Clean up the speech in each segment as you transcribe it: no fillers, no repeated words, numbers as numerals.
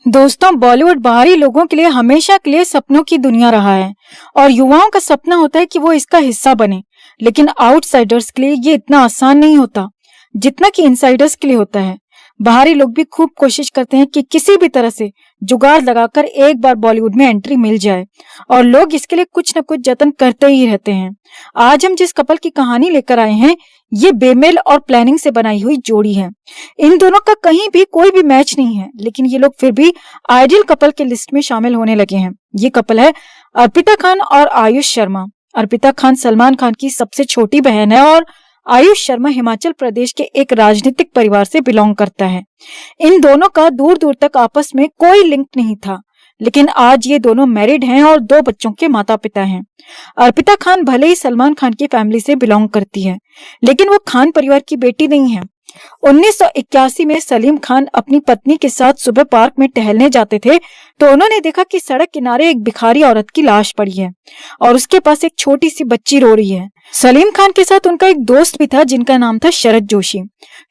दोस्तों, बॉलीवुड बाहरी लोगों के लिए हमेशा के लिए सपनों की दुनिया रहा है और युवाओं का सपना होता है कि वो इसका हिस्सा बने। लेकिन आउटसाइडर्स के लिए ये इतना आसान नहीं होता जितना कि इनसाइडर्स के लिए होता है। बाहरी लोग भी खूब कोशिश करते हैं कि किसी भी तरह से जुगाड़ लगाकर एक बार बॉलीवुड में एंट्री मिल जाए और लोग इसके लिए कुछ न कुछ जतन करते ही रहते हैं। आज हम जिस कपल की कहानी लेकर आए हैं, ये बेमेल और प्लानिंग से बनाई हुई जोड़ी है। इन दोनों का कहीं भी कोई भी मैच नहीं है, लेकिन ये लोग फिर भी आइडियल कपल के लिस्ट में शामिल होने लगे हैं। ये कपल है अर्पिता खान और आयुष शर्मा। अर्पिता खान सलमान खान की सबसे छोटी बहन है और आयुष शर्मा हिमाचल प्रदेश के एक राजनीतिक परिवार से बिलोंग करता है। इन दोनों का दूर दूर तक आपस में कोई लिंक नहीं था, लेकिन आज ये दोनों मैरिड हैं और 2 बच्चों के माता पिता हैं। अर्पिता खान भले ही सलमान खान की फैमिली से बिलोंग करती है, लेकिन वो खान परिवार की बेटी नहीं है। 1981 में सलीम खान अपनी पत्नी के साथ सुबह पार्क में टहलने जाते थे तो उन्होंने देखा कि सड़क किनारे एक भिखारी औरत की लाश पड़ी है और उसके पास एक छोटी सी बच्ची रो रही है। सलीम खान के साथ उनका एक दोस्त भी था जिनका नाम था शरद जोशी।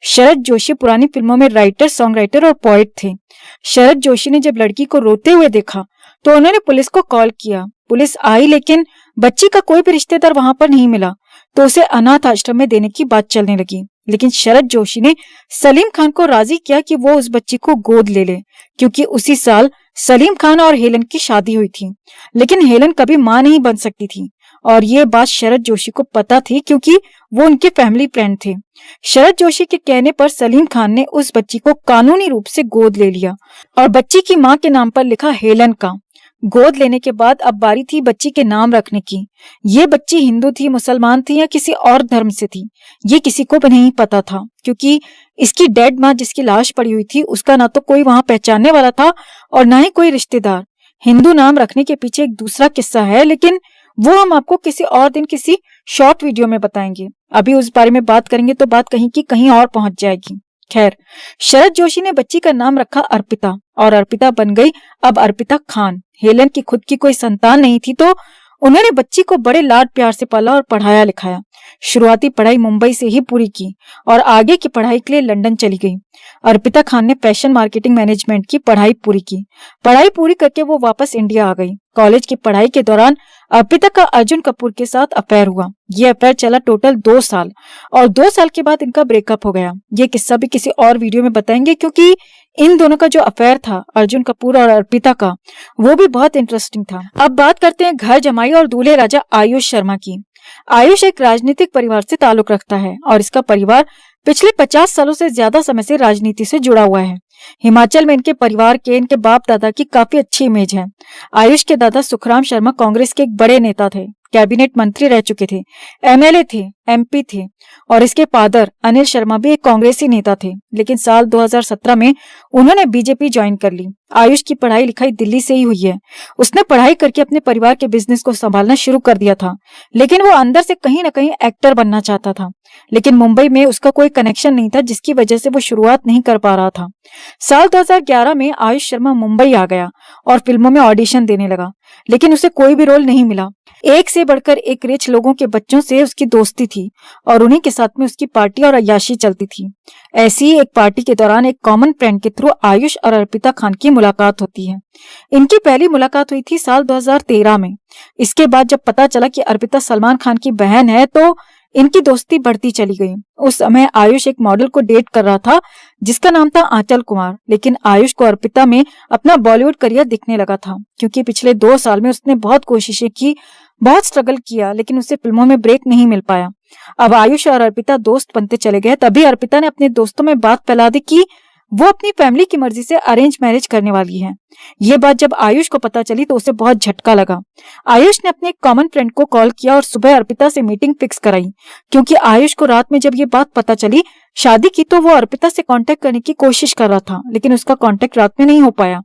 शरद जोशी पुरानी फिल्मों में राइटर, सॉन्ग राइटर और पोएट थे। शरद जोशी ने जब लड़की को रोते हुए देखा तो उन्होंने पुलिस को कॉल किया। पुलिस आई, लेकिन बच्ची का कोई भी रिश्तेदार वहां पर नहीं मिला तो उसे अनाथ आश्रम में देने की बात चलने लगी। लेकिन शरद जोशी ने सलीम खान को राजी किया कि वो उस बच्ची को गोद ले ले, क्योंकि उसी साल सलीम खान और हेलन की शादी हुई थी। लेकिन हेलन कभी मां नहीं बन सकती थी और ये बात शरद जोशी को पता थी, क्योंकि वो उनके फैमिली फ्रेंड थे। शरद जोशी के कहने पर सलीम खान ने उस बच्ची को कानूनी रूप से गोद ले लिया और बच्ची की मां के नाम पर लिखा हेलन का। गोद लेने के बाद अब बारी थी बच्ची के नाम रखने की। ये बच्ची हिंदू थी, मुसलमान थी या किसी और धर्म से थी, ये किसी को भी नहीं पता था, क्योंकि इसकी डेड माँ जिसकी लाश पड़ी हुई थी उसका ना तो कोई वहां पहचानने वाला था और ना ही कोई रिश्तेदार। हिंदू नाम रखने के पीछे एक दूसरा किस्सा है, लेकिन वो हम आपको किसी और दिन किसी शॉर्ट वीडियो में बताएंगे। अभी उस बारे में बात करेंगे तो बात कहीं की कहीं और पहुंच जाएगी। खैर, शरद जोशी ने बच्ची का नाम रखा अर्पिता और अर्पिता बन गई अब अर्पिता खान। हेलन की खुद की कोई संतान नहीं थी तो उन्होंने बच्ची को बड़े लाड प्यार से पाला और पढ़ाया लिखाया। शुरुआती पढ़ाई मुंबई से ही पूरी की और आगे की पढ़ाई के लिए लंदन चली गई। अर्पिता खान ने फैशन मार्केटिंग मैनेजमेंट की पढ़ाई पूरी की। पढ़ाई पूरी करके वो वापस इंडिया आ गई। कॉलेज की पढ़ाई के दौरान अर्पिता का अर्जुन कपूर के साथ अफेयर हुआ। ये अफेयर चला टोटल 2 साल और 2 साल के बाद इनका ब्रेकअप हो गया। ये किस्सा भी किसी और वीडियो में बताएंगे, क्योंकि इन दोनों का जो अफेयर था अर्जुन कपूर और अर्पिता का, वो भी बहुत इंटरेस्टिंग था। अब बात करते हैं घर जमाई और दूल्हे राजा आयुष शर्मा की। आयुष एक राजनीतिक परिवार से ताल्लुक रखता है और इसका परिवार पिछले 50 सालों से ज्यादा समय से राजनीति से जुड़ा हुआ है। हिमाचल में इनके परिवार के, इनके बाप दादा की काफी अच्छी इमेज है। आयुष के दादा सुखराम शर्मा कांग्रेस के एक बड़े नेता थे, कैबिनेट मंत्री रह चुके थे, एमएलए थे, एमपी थे और इसके फादर अनिल शर्मा भी एक कांग्रेसी नेता थे। लेकिन साल 2017 में उन्होंने बीजेपी ज्वाइन कर ली। आयुष की पढ़ाई लिखाई दिल्ली से ही हुई है। उसने पढ़ाई करके अपने परिवार के बिजनेस को संभालना शुरू कर दिया था, लेकिन वो अंदर से कहीं ना कहीं एक्टर बनना चाहता था। लेकिन मुंबई में उसका कोई कनेक्शन नहीं था, जिसकी वजह से वो शुरुआत नहीं कर पा रहा था। साल 2011 में आयुष शर्मा मुंबई आ गया और फिल्मों में ऑडिशन देने लगा, लेकिन उसे कोई भी रोल नहीं मिला। एक से बढ़कर एक रिच लोगों के बच्चों से उसकी दोस्ती थी और उन्हीं के साथ में उसकी पार्टी और अय्याशी चलती थी। ऐसी ही एक पार्टी के दौरान एक कॉमन फ्रेंड के थ्रू आयुष और अर्पिता खान की मुलाकात होती है। इनकी पहली मुलाकात हुई थी साल 2013 में। इसके बाद जब पता चला कि अर्पिता सलमान खान की बहन है तो इनकी दोस्ती बढ़ती चली गई। उस समय आयुष एक मॉडल को डेट कर रहा था जिसका नाम था आंचल कुमार, लेकिन आयुष को अर्पिता में अपना बॉलीवुड करियर दिखने लगा था, क्योंकि पिछले 2 साल में उसने बहुत कोशिशें की, बहुत स्ट्रगल किया, लेकिन उसे फिल्मों में ब्रेक नहीं मिल पाया। अब आयुष और अर्पिता दोस्त बनते चले गए। तभी अर्पिता ने अपने दोस्तों में बात फैला दी कि वो अपनी फैमिली की मर्जी से अरेंज मैरिज करने वाली है। ये बात जब आयुष को पता चली तो उसे बहुत झटका लगा। आयुष ने अपने एक कॉमन फ्रेंड को कॉल किया और सुबह अर्पिता से मीटिंग फिक्स कराई, क्योंकि आयुष को रात में जब ये बात पता चली शादी की तो वो अर्पिता से कांटेक्ट करने की कोशिश कर रहा था, लेकिन उसका कांटेक्ट रात में नहीं हो पाया।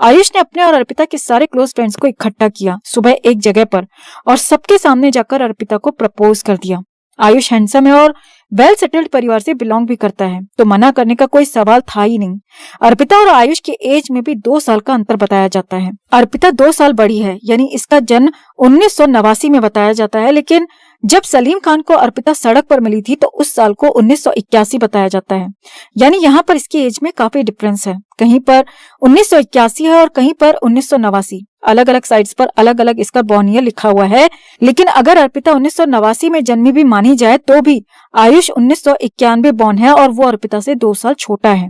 आयुष ने अपने और अर्पिता के सारे क्लोज फ्रेंड्स को इकट्ठा किया सुबह एक जगह पर और सबके सामने जाकर अर्पिता को प्रपोज कर दिया। आयुष हैंडसम है और वेल सेटल्ड परिवार से बिलोंग भी करता है, तो मना करने का कोई सवाल था ही नहीं। अर्पिता और आयुष के एज में भी 2 साल का अंतर बताया जाता है। अर्पिता 2 साल बड़ी है, यानी इसका जन्म 1989 में बताया जाता है, लेकिन जब सलीम खान को अर्पिता सड़क पर मिली थी तो उस साल को 1981 बताया जाता है। यानी यहाँ पर इसकी एज में काफी डिफरेंस है, कहीं पर 1981 है और कहीं पर 1989। अलग अलग साइट्स पर अलग अलग इसका बॉर्न ईयर लिखा हुआ है, लेकिन अगर अर्पिता 1989 में जन्मी भी मानी जाए तो भी आयुष 1991 बॉर्न है और वो अर्पिता से 2 साल छोटा है।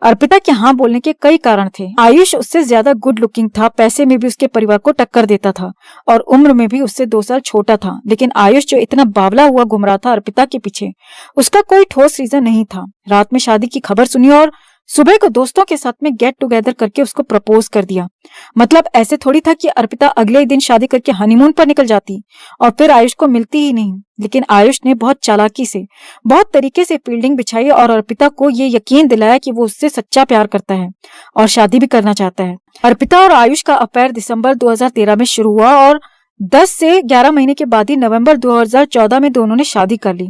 अर्पिता के हाँ बोलने के कई कारण थे। आयुष उससे ज्यादा गुड लुकिंग था, पैसे में भी उसके परिवार को टक्कर देता था और उम्र में भी उससे 2 साल छोटा था, लेकिन आयुष जो इतना बावला हुआ घूम रहा था अर्पिता के पीछे, उसका कोई ठोस रीजन नहीं था। रात में शादी की खबर सुनी और सुबह को दोस्तों के साथ में गेट टुगेदर करके उसको प्रपोज कर दिया। मतलब ऐसे थोड़ी था कि अर्पिता अगले ही दिन शादी करके हनीमून पर निकल जाती और फिर आयुष को मिलती ही नहीं, लेकिन आयुष ने बहुत चालाकी से, बहुत तरीके से फील्डिंग बिछाई और अर्पिता को ये यकीन दिलाया कि वो उससे सच्चा प्यार करता है और शादी भी करना चाहता है। अर्पिता और आयुष का अफेयर दिसंबर 2013 में शुरू हुआ और 10 से 11 महीने के बाद ही नवंबर 2014 में दोनों ने शादी कर ली।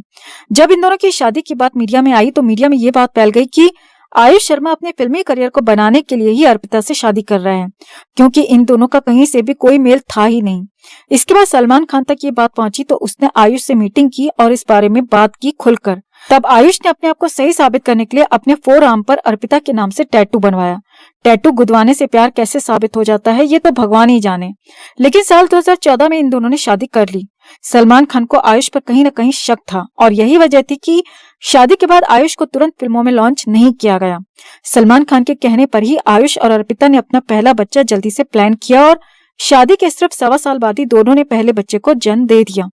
जब इन दोनों की शादी की बात मीडिया में आई तो मीडिया में ये बात फैल गई कि आयुष शर्मा अपने फिल्मी करियर को बनाने के लिए ही अर्पिता से शादी कर रहे हैं, क्योंकि इन दोनों का कहीं से भी कोई मेल था ही नहीं। इसके बाद सलमान खान तक ये बात पहुंची तो उसने आयुष से मीटिंग की और इस बारे में बात की खुलकर। तब आयुष ने अपने आप को सही साबित करने के लिए अपने फोर आर्म पर अर्पिता के नाम से टैटू बनवाया। टैटू गुदवाने से प्यार कैसे साबित हो जाता है ये तो भगवान ही जाने, लेकिन साल 2014 में इन दोनों ने शादी कर ली। सलमान खान को आयुष पर कहीं न कहीं शक था और यही वजह थी कि शादी के बाद आयुष को तुरंत फिल्मों में लॉन्च नहीं किया गया। सलमान खान के कहने पर ही आयुष और अर्पिता ने अपना पहला बच्चा जल्दी से प्लान किया और शादी के सिर्फ 1.25 साल बाद ही दोनों ने पहले बच्चे को जन्म दे दिया।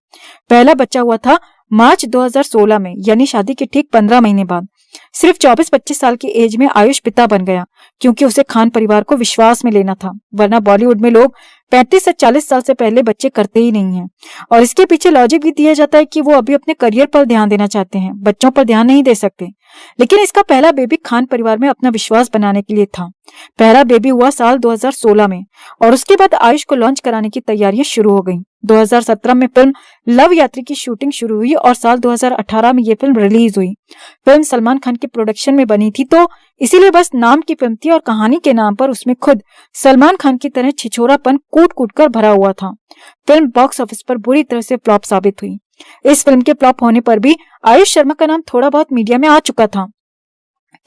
पहला बच्चा हुआ था मार्च 2016 में, यानी शादी के ठीक 15 महीने बाद। सिर्फ 24-25 साल की एज में आयुष पिता बन गया, क्योंकि उसे खान परिवार को विश्वास में लेना था, वरना बॉलीवुड में लोग 35 से 40 साल से पहले बच्चे करते ही नहीं हैं। और इसके पीछे लॉजिक भी दिया जाता है कि वो अभी अपने करियर पर ध्यान देना चाहते हैं, बच्चों पर ध्यान नहीं दे सकते। लेकिन इसका पहला बेबी खान परिवार में अपना विश्वास बनाने के लिए था। पहला बेबी हुआ साल 2016 में और उसके बाद आयुष को लॉन्च कराने की तैयारियां शुरू हो गईं। 2017 में फिल्म लव यात्री की शूटिंग शुरू हुई और साल 2018 में ये फिल्म रिलीज हुई। फिल्म सलमान खान के प्रोडक्शन में बनी थी, तो इसीलिए बस नाम की फिल्म थी और कहानी के नाम पर उसमें खुद सलमान खान की तरह छिछोरापन कूट कूट कर भरा हुआ था। फिल्म बॉक्स ऑफिस पर बुरी तरह से फ्लॉप साबित हुई। इस फिल्म के फ्लॉप होने पर भी आयुष शर्मा का नाम थोड़ा बहुत मीडिया में आ चुका था,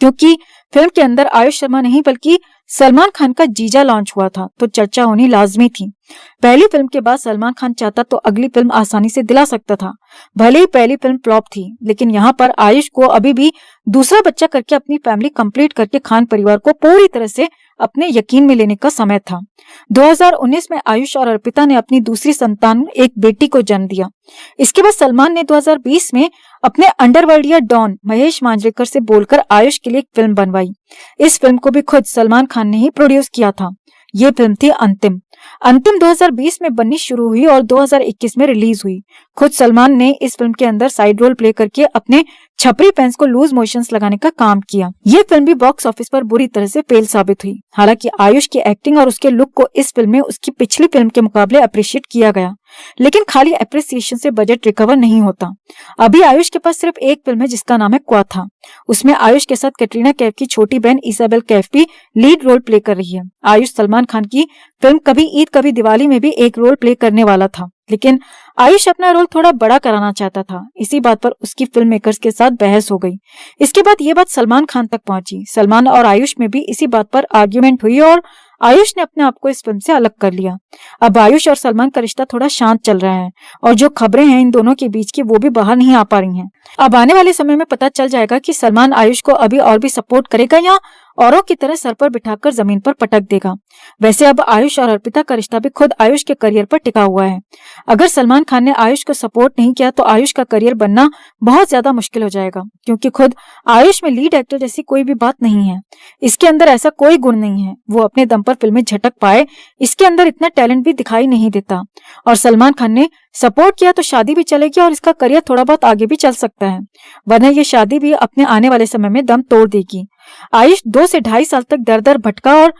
क्योंकि फिल्म के अंदर आयुष शर्मा नहीं बल्कि सलमान खान का जीजा लॉन्च हुआ था, तो चर्चा होनी लाजमी थी। पहली फिल्म के बाद सलमान खान चाहता तो अगली फिल्म आसानी से दिला सकता था, भले ही पहली फिल्म फ्लॉप थी। लेकिन यहाँ पर आयुष को अभी भी दूसरा बच्चा करके अपनी फैमिली कंप्लीट करके खान परिवार को पूरी तरह से अपने यकीन में लेने का समय था। 2019 में आयुष और अर्पिता ने अपनी दूसरी संतान एक बेटी को जन्म दिया। इसके बाद सलमान ने 2020 में अपने अंडरवर्ल्ड डॉन महेश मांजरेकर से बोलकर आयुष के लिए एक फिल्म बनवाई। इस फिल्म को भी खुद सलमान खान ने ही प्रोड्यूस किया था। ये फिल्म थी अंतिम। अंतिम 2020 में बननी शुरू हुई और 2021 में रिलीज हुई। खुद सलमान ने इस फिल्म के अंदर साइड रोल प्ले करके अपने छपरी फैंस को लूज मोशंस लगाने का काम किया। ये फिल्म भी बॉक्स ऑफिस पर बुरी तरह से फेल साबित हुई। हालांकि आयुष की एक्टिंग और उसके लुक को इस फिल्म में उसकी पिछली फिल्म के मुकाबले अप्रिशिएट किया गया, लेकिन खाली अप्रिसिएशन से बजट रिकवर नहीं होता। अभी आयुष के पास सिर्फ एक फिल्म है जिसका नाम है क्वाथा। उसमें आयुष के साथ कैटरीना कैफ की छोटी बहन इसाबेल कैफ भी लीड रोल प्ले कर रही है। आयुष सलमान खान की फिल्म कभी ईद कभी दिवाली में भी एक रोल प्ले करने वाला था, लेकिन आयुष अपना रोल थोड़ा बड़ा कराना चाहता था। इसी बात पर उसकी फिल्म मेकर्स के साथ बहस हो गई। इसके बाद ये बात सलमान खान तक पहुंची। सलमान और आयुष में भी इसी बात पर आर्ग्यूमेंट हुई और आयुष ने अपने आप को इस फिल्म से अलग कर लिया। अब आयुष और सलमान का रिश्ता थोड़ा शांत चल रहा है और जो खबरें हैं इन दोनों के बीच की वो भी बाहर नहीं आ पा रही हैं। अब आने वाले समय में पता चल जाएगा कि सलमान आयुष को अभी और भी सपोर्ट करेगा या औरों की तरह सर पर बिठाकर जमीन पर पटक देगा। वैसे अब आयुष और अर्पिता का रिश्ता भी खुद आयुष के करियर पर टिका हुआ है। अगर सलमान खान ने आयुष को सपोर्ट नहीं किया तो आयुष का करियर बनना बहुत ज्यादा मुश्किल हो जाएगा, क्योंकि खुद आयुष में लीड एक्टर जैसी कोई भी बात नहीं है। इसके अंदर ऐसा कोई गुण नहीं है वो अपने दम पर फिल्में झटक पाए, इसके अंदर इतना टैलेंट भी दिखाई नहीं देता। और सलमान खान ने सपोर्ट किया तो शादी भी चलेगी और इसका करियर थोड़ा बहुत आगे भी चल सकता है, वरना ये शादी भी अपने आने वाले समय में दम तोड़ देगी। आयुष 2 से 2.5 साल तक दर दर भटका और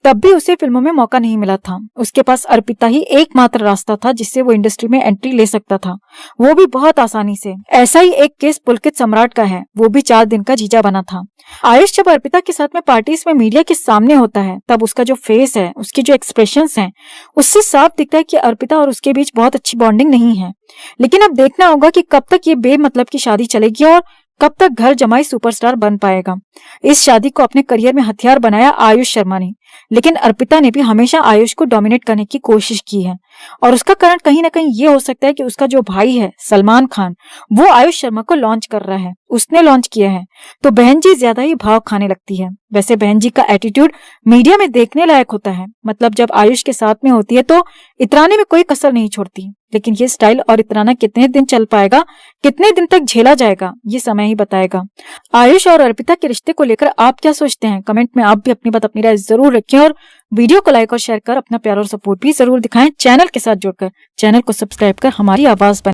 तब भी उसे फिल्मों में मौका नहीं मिला था। उसके पास अर्पिता ही एकमात्र रास्ता था जिससे वो इंडस्ट्री में एंट्री ले सकता था, वो भी बहुत आसानी से। ऐसा ही एक केस पुलकित सम्राट का है, वो भी 4 दिन का जीजा बना था। आयुष जब अर्पिता के साथ में पार्टीज में मीडिया के सामने होता है तब उसका जो फेस है, उसके जो एक्सप्रेशंस हैं, उससे साफ दिखता है कि अर्पिता और उसके बीच बहुत अच्छी बॉन्डिंग नहीं है। लेकिन अब देखना होगा कि कब तक ये बेमतलब की शादी चलेगी और कब तक घर जमाई सुपरस्टार बन पाएगा। इस शादी को अपने करियर में हथियार बनाया आयुष शर्मा ने, लेकिन अर्पिता ने भी हमेशा आयुष को डोमिनेट करने की कोशिश की है और उसका कारण कहीं ना कहीं ये हो सकता है कि उसका जो भाई है सलमान खान, वो आयुष शर्मा को लॉन्च कर रहा है, उसने लॉन्च किया है, तो बहन जी ज्यादा ही भाव खाने लगती है। वैसे बहन जी का एटीट्यूड मीडिया में देखने लायक होता है, मतलब जब आयुष के साथ में होती है तो इतराने में कोई कसर नहीं छोड़ती। लेकिन ये स्टाइल और इतराना कितने दिन चल पाएगा, कितने दिन तक झेला जाएगा, ये समय ही बताएगा। आयुष और अर्पिता के रिश्ते को लेकर आप क्या सोचते हैं? कमेंट में आप भी अपनी बात, अपनी राय जरूर रखें और वीडियो को लाइक और शेयर कर अपना प्यार और सपोर्ट भी जरूर दिखाएं। चैनल के साथ जुड़कर चैनल को सब्सक्राइब कर हमारी आवाज बने।